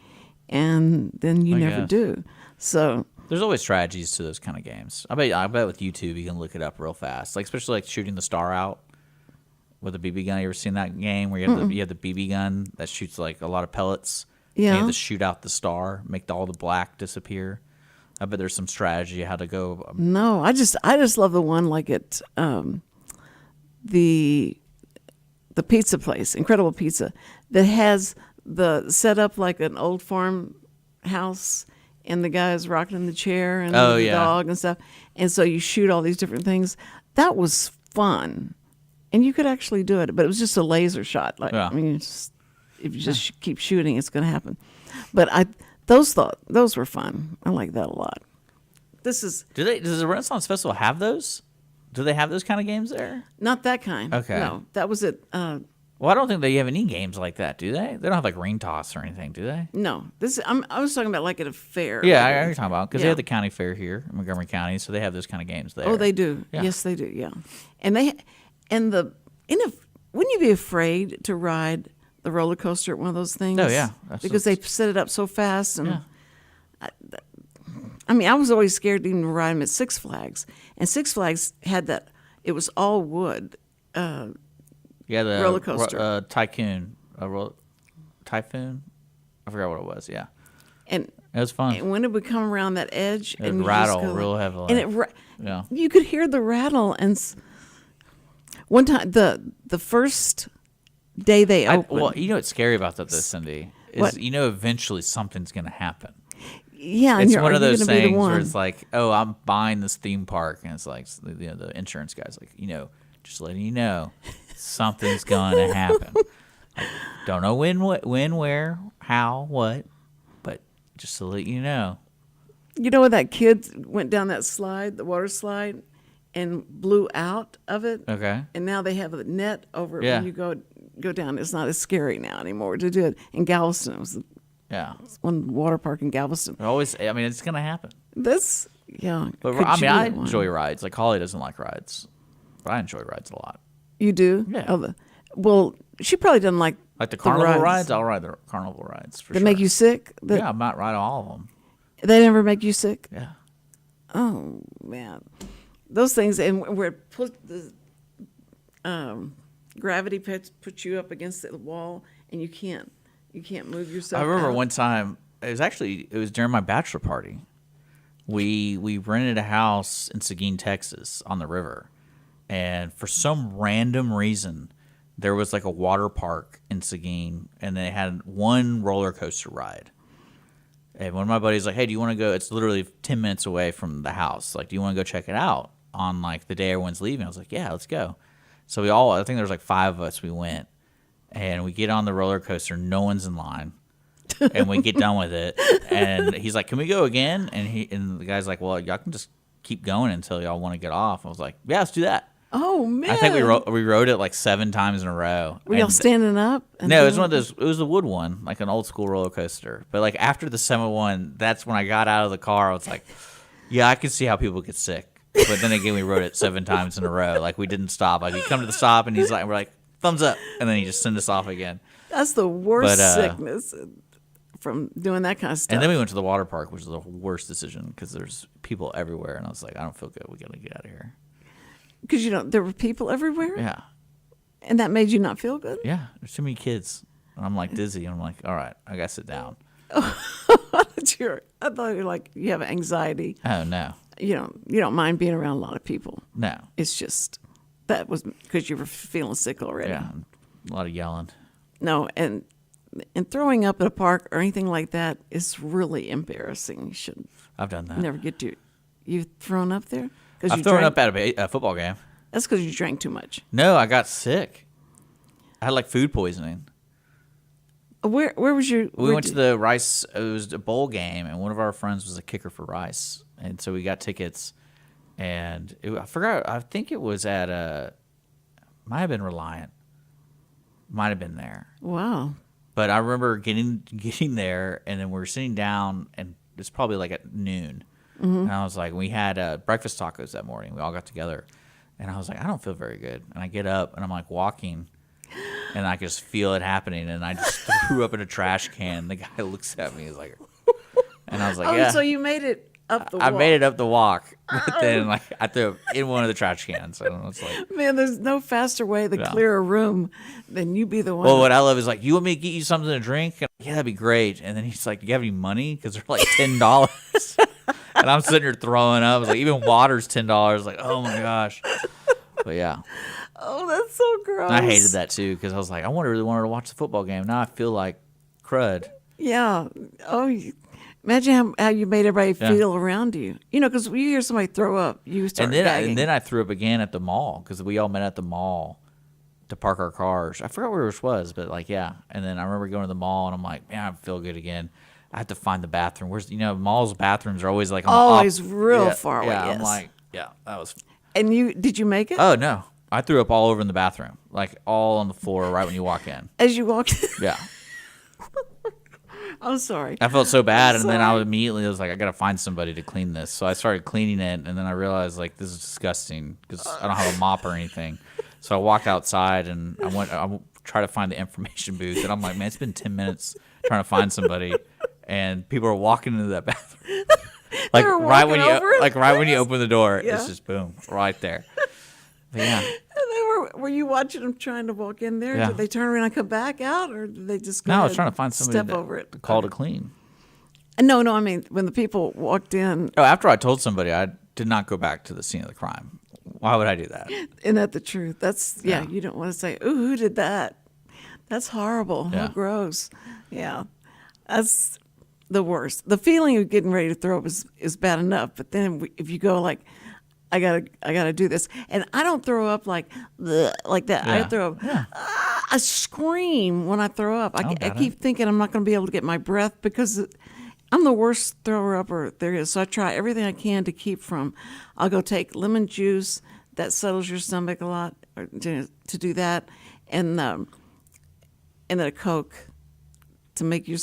C: And then you never do. So
A: there's always strategies to those kind of games. I bet with YouTube you can look it up real fast. Like, especially like shooting the star out with a BB gun. You ever seen that game where you have the BB gun that shoots like a lot of pellets?
C: Yeah.
A: And you have to shoot out the star, make all the black disappear. I bet there's some strategy how to go.
C: No, I just love the one like at the pizza place, Incredible Pizza, that has the set up like an old farmhouse, and the guy's rocking in the chair and the dog and stuff. And so you shoot all these different things. That was fun. And you could actually do it, but it was just a laser shot. Like, I mean, if you just keep shooting, it's going to happen. But those were fun. I like that a lot. Does
A: the Renaissance Festival have those? Do they have those kind of games there?
C: Not that kind.
A: Okay.
C: No, that was at
A: Well, I don't think they have any games like that, do they? They don't have like ring toss or anything, do they?
C: No, I was talking about like at a fair.
A: Yeah,
C: like
A: I know what you're talking about because they
C: yeah.
A: have the county fair here in Montgomery County, so they have those kind of games there.
C: Oh, they do.
A: Yeah.
C: Yes, they do. Yeah, and wouldn't you be afraid to ride the roller coaster at one of those things?
A: Oh, yeah.
C: Because they set it up so fast, and
A: Yeah.
C: I mean, I was always scared to even ride them at Six Flags, and Six Flags had that. It was all wood.
A: Yeah, the
C: roller coaster.
A: tycoon, typhoon. I forgot what it was. Yeah,
C: And
A: it was fun.
C: And when it would come around that edge,
A: It'd
C: and you
A: rattle
C: just go
A: real
C: like-
A: heavily.
C: and
A: Yeah.
C: you could hear the rattle. And one time, the first day they opened,
A: Well, you know what's scary about that, though, Cindy, is
C: What?
A: eventually something's going to happen.
C: yeah, and
A: It's
C: you're,
A: one
C: are
A: of
C: you
A: those
C: gonna be the
A: things where
C: one?
A: it's like, oh, I'm buying this theme park, and it's like, the insurance guy's like, just letting you know, something's going to happen. Like, don't know when, where, how, what, but just to let you know.
C: You know when that kid went down that slide, the water slide, and blew out of it?
A: Okay.
C: And now they have a net over it
A: Yeah.
C: when you go down. It's not as scary now anymore to do it. In Galveston, it was
A: Yeah.
C: one water park in Galveston.
A: It's going to happen.
C: This, yeah.
A: But
C: could
A: I
C: you
A: mean, I
C: be the one?
A: enjoy rides. Like, Holly doesn't like rides, but I enjoy rides a lot.
C: You do?
A: Yeah.
C: Oh, well, she probably doesn't like
A: Like the carnival rides,
C: rides.
A: I'll ride the carnival rides for
C: They
A: sure.
C: make you sick?
A: Yeah, I might ride all of them.
C: They never make you sick?
A: Yeah.
C: Oh, man. Those things, and where it put the gravity puts you up against the wall, and you can't move yourself.
A: I remember
C: out.
A: one time, it was during my bachelor party. We rented a house in Seguin, Texas on the river. And for some random reason, there was like a water park in Seguin, and they had one roller coaster ride. And one of my buddies was like, hey, do you want to go? It's literally 10 minutes away from the house. Like, do you want to go check it out on like the day everyone's leaving? I was like, yeah, let's go. So I think there was like 5 of us. We went, and we get on the roller coaster. No one's in line. And we get done with it. And he's like, can we go again? And the guy's like, well, y'all can just keep going until y'all want to get off. I was like, yeah, let's do that.
C: Oh, man.
A: I think we rode it like 7 times in a row.
C: Were y'all
A: And-
C: standing up? and
A: No, it was
C: doing-
A: one of those. It was the wood one, like an old school roller coaster. But like after the 7-1, that's when I got out of the car. I was like, yeah, I can see how people get sick. But then again, we rode it 7 times in a row. Like we didn't stop. Like we come to the stop, and we're like, thumbs up, and then he just sent us off again.
C: That's the worst
A: But,
C: sickness from doing that kind of stuff.
A: And then we went to the water park, which was the worst decision because there's people everywhere, and I was like, I don't feel good. We gotta get out of here.
C: Because there were people everywhere?
A: Yeah,
C: And that made you not feel good?
A: yeah. There's too many kids, and I'm like dizzy. And I'm like, all right, I gotta sit down.
C: I thought you were like, you have anxiety.
A: Oh no,
C: You don't mind being around a lot of people.
A: no.
C: It's just, that was because you were feeling sick already.
A: Yeah, a lot of yelling.
C: No, and throwing up at a park or anything like that is really embarrassing. You should
A: I've done that.
C: never get to. You've thrown up there? 'Cause
A: I've
C: you
A: thrown
C: drank-
A: up at a football game.
C: That's because you drank too much.
A: No, I got sick. I had like food poisoning.
C: Where was your?
A: We went to the Rice. It was a bowl game, and one of our friends was a kicker for Rice, and so we got tickets. And I forgot. I think it was at might have been Reliant. Might have been there.
C: Wow.
A: But I remember getting there, and then we were sitting down, and it's probably like at noon. And I was like, we had breakfast tacos that morning. We all got together, and I was like, I don't feel very good. And I get up, and I'm like walking, and I just feel it happening, and I just threw up in a trash can. The guy looks at me, he's like, and I was like,
C: Oh,
A: yeah.
C: so you made it up the
A: I
C: wall.
A: made it up the walk, but then like I threw it in one of the trash cans. And I was like,
C: Man, there's no faster way to
A: Yeah.
C: clear a room than you be the one.
A: well, what I love is like, you want me to get you something to drink? And I'm like, yeah, that'd be great. And then he's like, do you have any money? Because they're like $10. And I'm sitting here throwing up. I was like, even water's $10. Like, oh my gosh. But yeah,
C: Oh, that's so gross.
A: I hated that too because I was like, I really wanted to watch the football game. Now I feel like crud.
C: Yeah. Oh, imagine how you made everybody
A: Yeah.
C: feel around you. You know, because when you hear somebody throw up, you start gagging.
A: And then I threw up again at the mall because we all met at the mall to park our cars. I forgot where it was, but like, yeah. And then I remember going to the mall, and I'm like, man, I feel good again. I have to find the bathroom. Malls bathrooms are always like on
C: Always
A: the
C: real
A: yeah,
C: far away,
A: Yeah,
C: yes.
A: I'm like, yeah, that was.
C: And did you make it?
A: Oh no, I threw up all over in the bathroom, like all on the floor right when you walk in.
C: As you walked.
A: Yeah.
C: I'm sorry.
A: I felt so bad, and then I
C: sorry.
A: immediately was like, I got to find somebody to clean this. So I started cleaning it, and then I realized, like, this is disgusting because I don't have a mop or anything. So I walked outside, and I tried to find the information booth, and I'm like, man, it's been 10 minutes trying to find somebody, and people are walking into that bathroom. Like
C: were
A: right when
C: walking over it?
A: right when you open the door,
C: Yeah.
A: it's just boom, right there. But yeah.
C: And were you watching them trying to walk in there?
A: Yeah.
C: Did they turn around and come back out, or did they just go
A: No, I
C: ahead
A: was trying to
C: and
A: find somebody
C: step
A: to
C: over it?
A: call to clean.
C: No, I mean when the people walked in.
A: Oh, after I told somebody, I did not go back to the scene of the crime. Why would I do that?
C: Isn't that the truth? That's
A: Yeah.
C: You don't want to say, "Ooh, who did that?" That's horrible.
A: Yeah.
C: How gross. Yeah, that's the worst. The feeling of getting ready to throw up is bad enough, but then if you go like, I gotta do this, and I don't throw up like that.
A: Yeah.
C: I throw up.
A: Yeah.
C: I scream when I throw up. I
A: got
C: keep thinking I'm not going to be able to get my breath because I'm the worst thrower upper there is. So I try everything I can to keep from. I'll go take lemon juice that settles your stomach a lot, or to do that, and then a Coke to make you.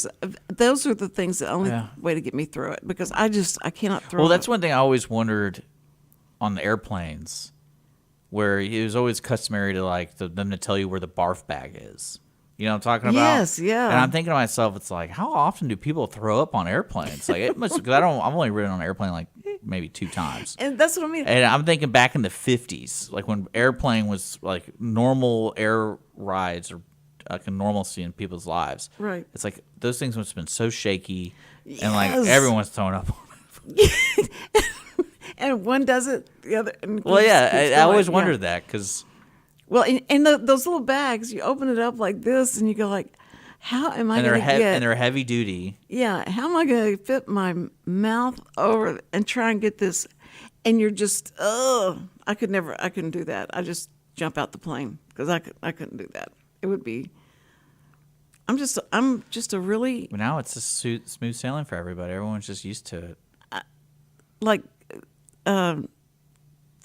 C: Those are the things, the only
A: Yeah.
C: way to get me through it, because I cannot throw.
A: Well, that's
C: up.
A: one thing I always wondered on the airplanes, where it was always customary to like them to tell you where the barf bag is. You know what I'm talking about?
C: Yes, yeah.
A: And I'm thinking to myself, it's like, how often do people throw up on airplanes? Like it must, because I've only ridden on an airplane like maybe 2 times.
C: And that's what I mean.
A: And I'm thinking back in the 50s, like when airplane was like normal air rides or like a normalcy in people's lives.
C: Right.
A: It's like those things must have been so shaky, and like
C: Yes.
A: everyone's throwing up on it.
C: And one does it, the other. And
A: Well,
C: keeps
A: yeah, I
C: going,
A: always
C: yeah.
A: wondered that because
C: Well, those little bags, you open it up like this, and you go like, "How am I
A: and
C: going to get?"
A: and they're heavy duty.
C: Yeah, how am I going to fit my mouth over and try and get this? And you're just, I couldn't do that. I just jump out the plane because I couldn't do that. It would be. I'm just a really
A: But now it's just smooth sailing for everybody. Everyone's just used to it.
C: like.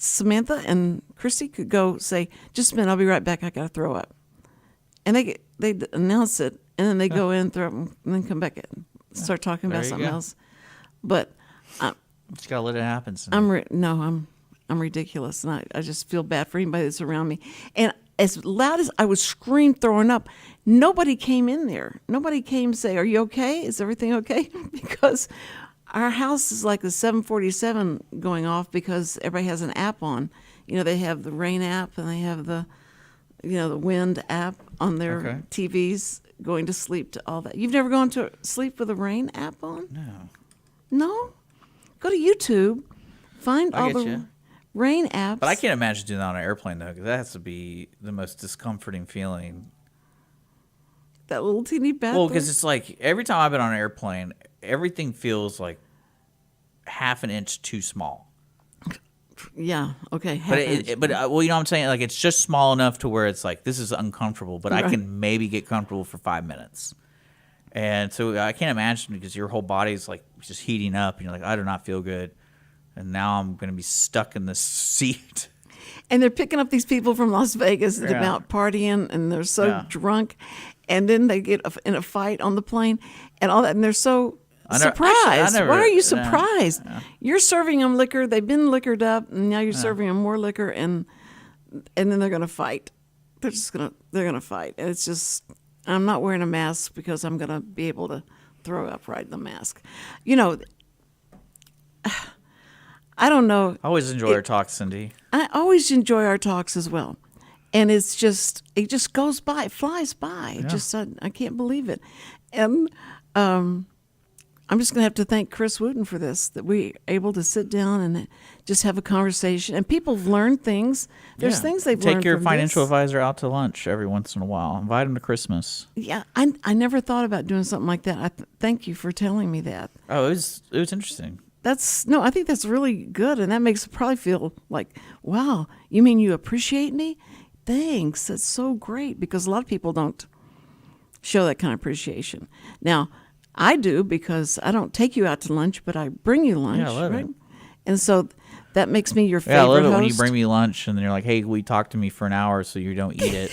C: Samantha and Christy could go say, "Just a minute, I'll be right back. I got to throw up," and they announce it, and then they go in, throw up, and then come back and start talking
A: There
C: about
A: you
C: something
A: go.
C: else. But
A: Just gotta let it happen. Cindy.
C: I'm ridiculous, and I just feel bad for anybody that's around me. And as loud as I would scream throwing up, nobody came in there. Nobody came to say, "Are you okay? Is everything okay?" Because our house is like the 747 going off because everybody has an app on. You know, they have the rain app and they have the wind app on their
A: Okay.
C: TVs, going to sleep to all that. You've never gone to sleep with a rain app on?
A: No.
C: No? Go to YouTube, find
A: I
C: all
A: get
C: the
A: you.
C: rain apps.
A: But I can't imagine doing that on an airplane though, because that has to be the most discomforting feeling.
C: That little teeny bathroom.
A: Well, because it's like every time I've been on an airplane, everything feels like half an inch too small.
C: Yeah, okay.
A: But well, you know what I'm saying? Like it's just small enough to where it's like this is uncomfortable, but I
C: Right.
A: can maybe get comfortable for 5 minutes. And so I can't imagine because your whole body's like just heating up, and you're like, I do not feel good, and now I'm going to be stuck in this seat.
C: And they're picking up these people from Las Vegas that
A: Yeah.
C: are out partying, and they're so
A: Yeah.
C: drunk, and then they get in a fight on the plane and all that, and they're so
A: I never-
C: surprised.
A: actually, I never-
C: Why are you
A: yeah,
C: surprised?
A: yeah.
C: You're serving them liquor. They've been liquored up, and now you're serving them more liquor, and then they're going to fight. They're going to fight, and it's just, I'm not wearing a mask because I'm going to be able to throw up right in the mask. You know, I don't know.
A: I always enjoy our talks, Cindy.
C: I always enjoy our talks as well. And it just goes by, it flies by. It just, I can't believe it. And I'm just going to have to thank Chris Wootton for this, that we're able to sit down and just have a conversation. And people have learned things. There's
A: Yeah.
C: things they've learned
A: Take your
C: from
A: financial
C: this.
A: advisor out to lunch every once in a while. Invite him to Christmas.
C: Yeah, I never thought about doing something like that. Thank you for telling me that.
A: Oh, it was interesting.
C: I think that's really good, and that makes it probably feel like, wow, you mean you appreciate me? Thanks, that's so great, because a lot of people don't show that kind of appreciation. Now, I do, because I don't take you out to lunch, but I bring you lunch,
A: Yeah, I love
C: right?
A: it.
C: And so That makes me your favorite
A: Yeah, I love it when you
C: host.
A: bring me lunch and then you're like, "Hey, we talk to me for an hour so you don't eat it,"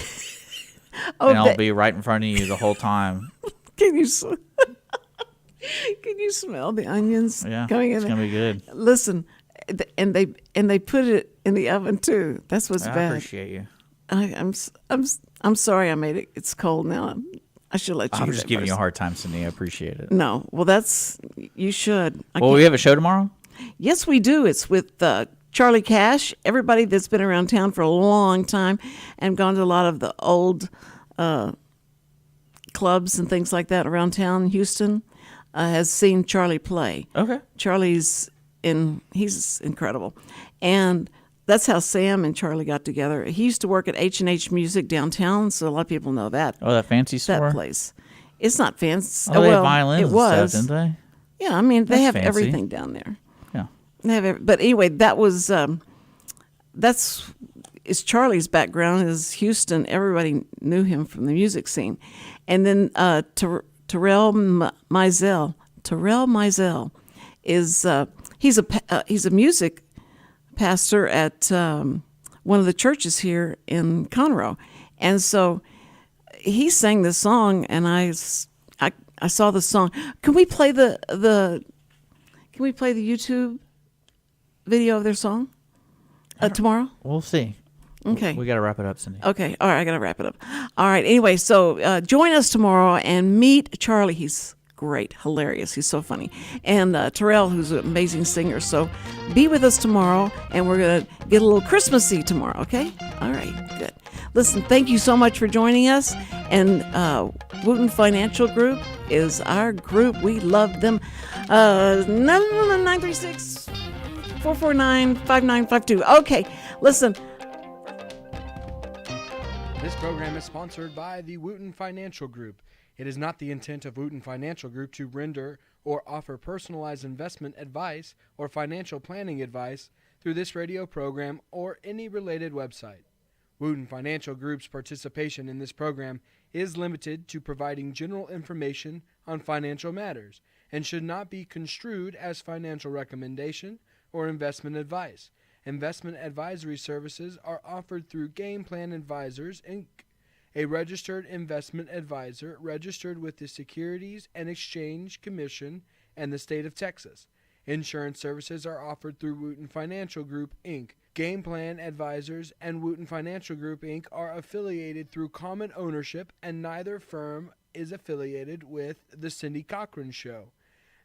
C: Oh,
A: and I'll be right in front of you the whole time.
C: can you can you smell the onions
A: Yeah,
C: coming in?
A: it's gonna be good.
C: Listen, and they put it in the oven too. That's what's
A: I
C: bad.
A: appreciate you.
C: I'm sorry I made it. It's cold now. I should let you.
A: I'm
C: eat
A: just
C: that
A: giving you a
C: first.
A: hard time, Cindy. I appreciate it.
C: No, well, you should.
A: Well, we have a show tomorrow.
C: Yes, we do. It's with Charlie Cash. Everybody that's been around town for a long time and gone to a lot of the old clubs and things like that around town in Houston has seen Charlie play.
A: Okay.
C: He's incredible. And that's how Sam and Charlie got together. He used to work at H&H Music downtown, so a lot of people know that.
A: Oh, that fancy store.
C: That place. It's not fancy.
A: Oh, they have
C: well,
A: violins
C: it
A: and
C: was.
A: stuff, didn't they?
C: Yeah, I mean, they
A: That's
C: have
A: fancy.
C: everything down there.
A: Yeah.
C: But anyway, that was is Charlie's background is Houston. Everybody knew him from the music scene, and then Terrell Mizell is he's a music pastor at one of the churches here in Conroe, and so he sang this song, and I saw the song. Can we play the YouTube video of their song tomorrow?
A: We'll see.
C: Okay.
A: We got to wrap it up, Cindy.
C: Okay. All right. I got to wrap it up. All right. Anyway, so join us tomorrow and meet Charlie. He's great, hilarious. He's so funny. And Terrell, who's an amazing singer. So be with us tomorrow, and we're going to get a little Christmassy tomorrow. Okay. All right. Good. Listen, thank you so much for joining us. And Wootton Financial Group is our group. We love them. 936-449-5952. Okay. Listen.
D: This program is sponsored by the Wootton Financial Group. It is not the intent of Wootton Financial Group to render or offer personalized investment advice or financial planning advice through this radio program or any related website. Wootton Financial Group's participation in this program is limited to providing general information on financial matters and should not be construed as financial recommendation or investment advice. Investment advisory services are offered through Game Plan Advisors, Inc., a registered investment advisor registered with the Securities and Exchange Commission and the state of Texas. Insurance services are offered through Wootton Financial Group, Inc. Game Plan Advisors and Wootton Financial Group, Inc. are affiliated through common ownership, and neither firm is affiliated with The Cindy Cochran Show.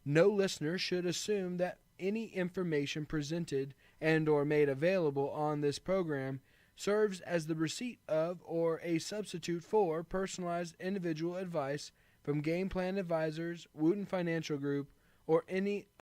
D: No listener should assume that any information presented and or made available on this program serves as the receipt of or a substitute for personalized individual advice from Game Plan Advisors, Wootton Financial Group, or any